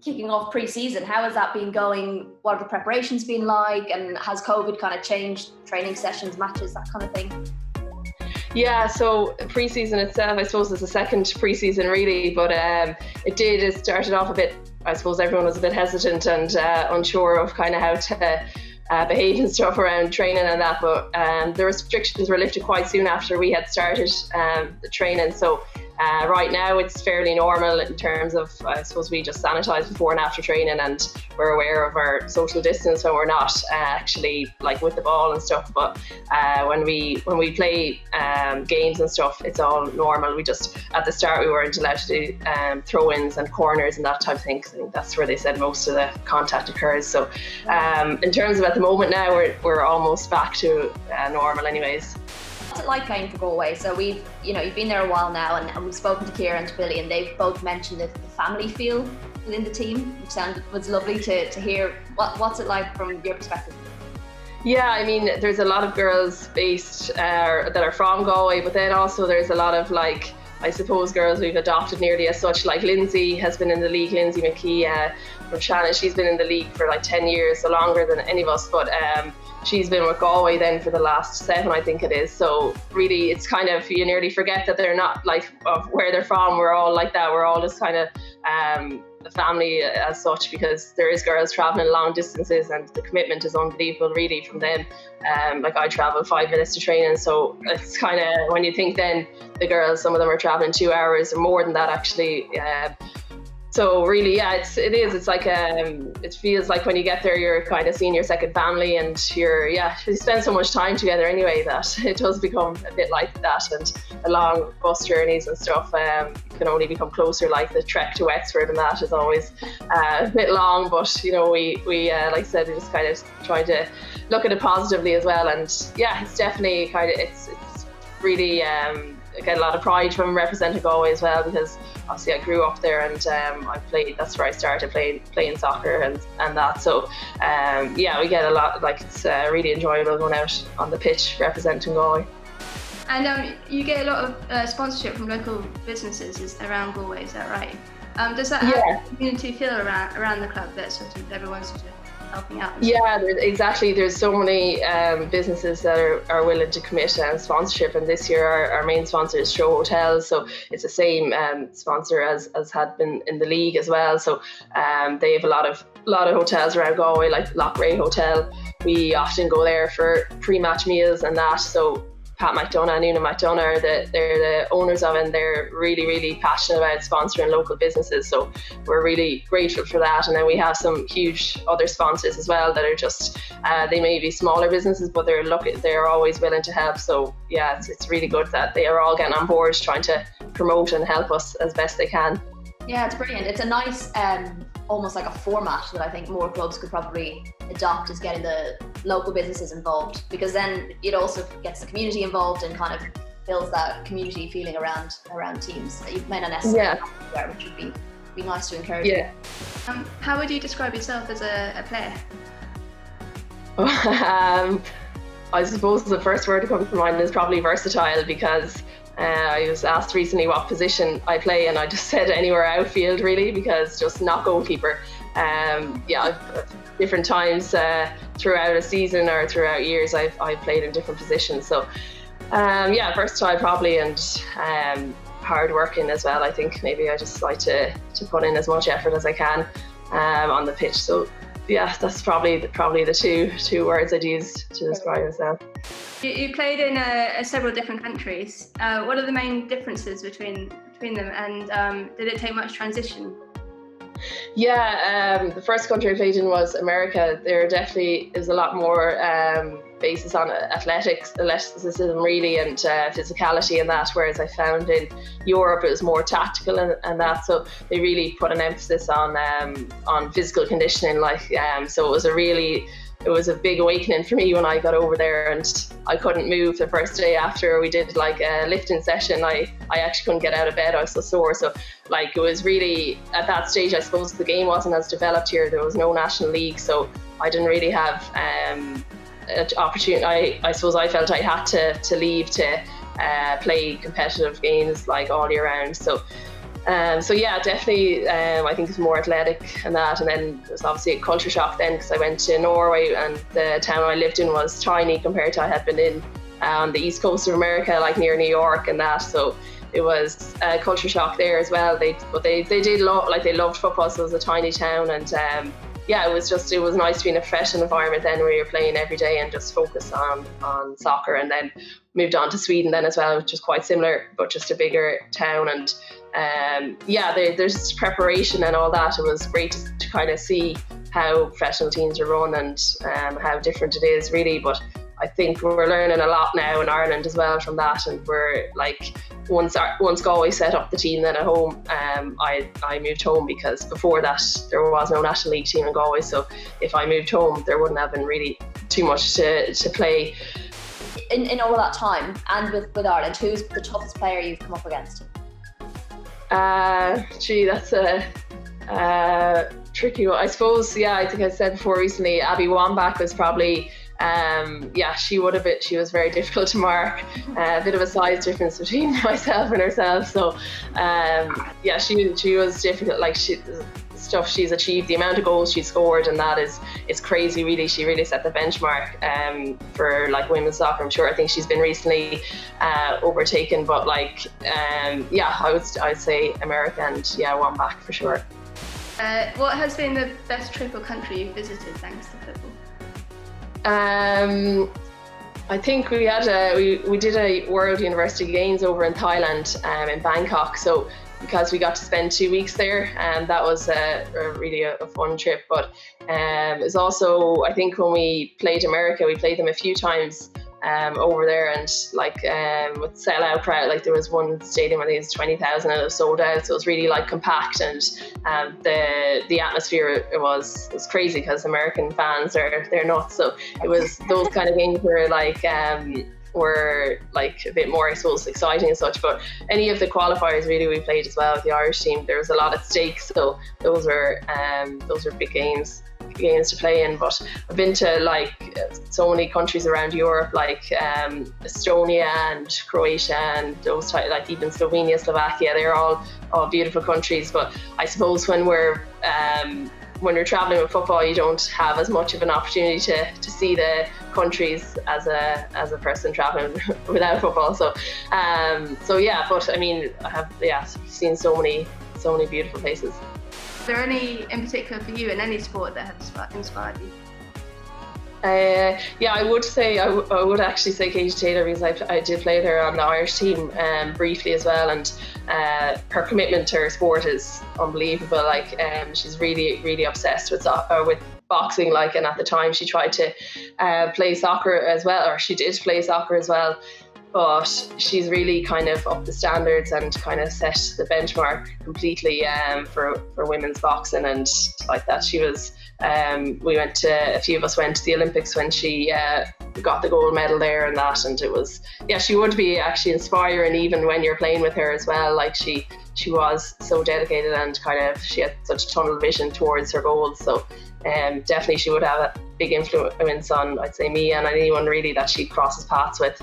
kicking off pre-season. How has that been going? What have the preparations been like? And has COVID kind of changed training sessions, matches, that kind of thing? Yeah, so pre-season itself, I suppose it's the second pre-season really, but it started off a bit, I suppose everyone was a bit hesitant and unsure of kind of how to behave and stuff around training and that, but the restrictions were lifted quite soon after we had started the training. So right now it's fairly normal in terms of, I suppose we just sanitize before and after training, and we're aware of our social distance when we're not actually like with the ball and stuff. But when we play games and stuff, it's all normal. We just, at the start, we weren't allowed to do throw-ins and corners and that type of thing, because I think that's where they said most of the contact occurs. So in terms of at the moment now, we're almost back to normal anyways. What's it like playing for Galway? So you've been there a while now, and we've spoken to Ciara and to Billy, and they've both mentioned the family feel within the team, which was lovely to hear. What's it like from your perspective? Yeah, I mean, there's a lot of girls based that are from Galway, but then also there's a lot of, like, I suppose, girls we've adopted nearly as such. Like Lindsay has been in the league, Lindsay McKee from Shannon, she's been in the league for like 10 years, so longer than any of us, but she's been with Galway then for the last 7, I think it is. So really, it's kind of, you nearly forget that they're not like of where they're from. We're all like that. We're all just kind of a family as such, because there is girls traveling long distances and the commitment is unbelievable really from them. Like I travel 5 minutes to training, so it's kind of, when you think then the girls, some of them are traveling 2 hours or more than that actually. So really, yeah, it's like it feels like when you get there, you're kind of seeing your second family, and you spend so much time together anyway that it does become a bit like that. And the long bus journeys and stuff, you can only become closer. Like the trek to Wexford and that is always a bit long, but we like I said, we just kind of try to look at it positively as well. And yeah, it's definitely kind of it's really. I get a lot of pride from representing Galway as well, because obviously I grew up there and I played. That's where I started playing soccer and that. So we get a lot. Like it's really enjoyable going out on the pitch representing Galway. And you get a lot of sponsorship from local businesses around Galway. Is that right? Does that have a community feel around the club that sort of everyone's sort of helping out? Yeah, exactly. There's so many businesses that are willing to commit sponsorship, and this year our main sponsor is Show Hotels, so it's the same sponsor as had been in the league as well. So they have a lot of hotels around Galway, like Lochray Hotel. We often go there for pre-match meals and that. So Pat McDonough and Una McDonough, they're the owners of it, and they're really, really passionate about sponsoring local businesses. So we're really grateful for that. And then we have some huge other sponsors as well that are just, they may be smaller businesses, but they're always willing to help. So yeah, it's really good that they are all getting on board, trying to promote and help us as best they can. Yeah, it's brilliant. It's a nice, almost like a format that I think more clubs could probably adopt, is getting the local businesses involved, because then it also gets the community involved and kind of builds that community feeling around teams that you may not necessarily have there, which would be nice to encourage. Yeah. How would you describe yourself as a player? I suppose the first word to come to mind is probably versatile, because I was asked recently what position I play, and I just said anywhere outfield really, because just not goalkeeper. Different times throughout a season or throughout years I've played in different positions. So versatile probably, and hard working as well. I think maybe I just like to put in as much effort as I can on the pitch. So yeah, that's probably the two words I'd use to describe myself. You played in several different countries. What are the main differences between them, and did it take much transition? Yeah, the first country I played in was America. There definitely is a lot more basis on athleticism really, and physicality and that, whereas I found in Europe it was more tactical and that. So they really put an emphasis on physical conditioning, so it was a big awakening for me when I got over there, and I couldn't move the first day after we did like a lifting session. I actually couldn't get out of bed. I was so sore. So it was really, at that stage, I suppose the game wasn't as developed here. There was no national league, so I didn't really have an opportunity. I suppose I felt I had to leave to play competitive games like all year round. So So yeah, definitely I think it's more athletic and that, and then there's obviously a culture shock then, because I went to Norway and the town I lived in was tiny compared to I had been in the east coast of America, like near New York and that, so it was a culture shock there as well. They did love, like they loved football, so it was a tiny town, and yeah, it was nice to be in a professional environment then where you're playing every day and just focus on soccer. And then moved on to Sweden then as well, which is quite similar but just a bigger town. And yeah, there's preparation and all that. It was great to kind of see how professional teams are run and how different it is really. But I think we're learning a lot now in Ireland as well from that, and we're like, once Galway set up the team then at home, I moved home, because before that there was no National League team in Galway, so if I moved home there wouldn't have been really too much to play. In all of that time, and with Ireland, who's the toughest player you've come up against? Gee, that's a tricky one. I suppose, yeah, I think I said before recently, Abby Wambach was probably yeah, she was very difficult to mark. A bit of a size difference between myself and herself, so yeah, she was difficult. Like stuff she's achieved, the amount of goals she's scored, and that is crazy really. She really set the benchmark for like women's soccer. I'm sure, I think she's been recently overtaken, but like yeah, I'd say America and yeah, Wambach for sure. What has been the best trip or country you've visited thanks to football? I think we did a World University Games over in Thailand, in Bangkok. So because we got to spend 2 weeks there, and that was really a fun trip. But it was also, I think when we played America, we played them a few times over there, and like with sellout crowd, like there was one stadium I think it was 20,000 and it was sold out, so it was really like compact, and the atmosphere was crazy because American fans they're nuts. So it was those kind of games were like a bit more, I suppose, exciting and such. But any of the qualifiers really we played as well with the Irish team, there was a lot at stake, so those were big games to play in. But I've been to like so many countries around Europe, like Estonia and Croatia and those type, like even Slovenia, Slovakia. They're all beautiful countries. But I suppose when you're traveling with football, you don't have as much of an opportunity to see the countries as a person traveling without football. So yeah, but I mean, I have seen so many beautiful places. Is there any in particular for you in any sport that have inspired you? Yeah, I would actually say Katie Taylor, because I did play with her on the Irish team briefly as well, and her commitment to her sport is unbelievable. Like she's really obsessed with boxing, like, and at the time she tried to play soccer as well, or she did play soccer as well. But she's really kind of up the standards and kind of set the benchmark completely for women's boxing and like that. She was, a few of us went to the Olympics when she got the gold medal there and that, and it was, yeah, she would be actually inspiring even when you're playing with her as well. Like she was so dedicated and kind of, she had such tunnel vision towards her goals. So definitely she would have a big influence on, I'd say, me and anyone really that she crosses paths with.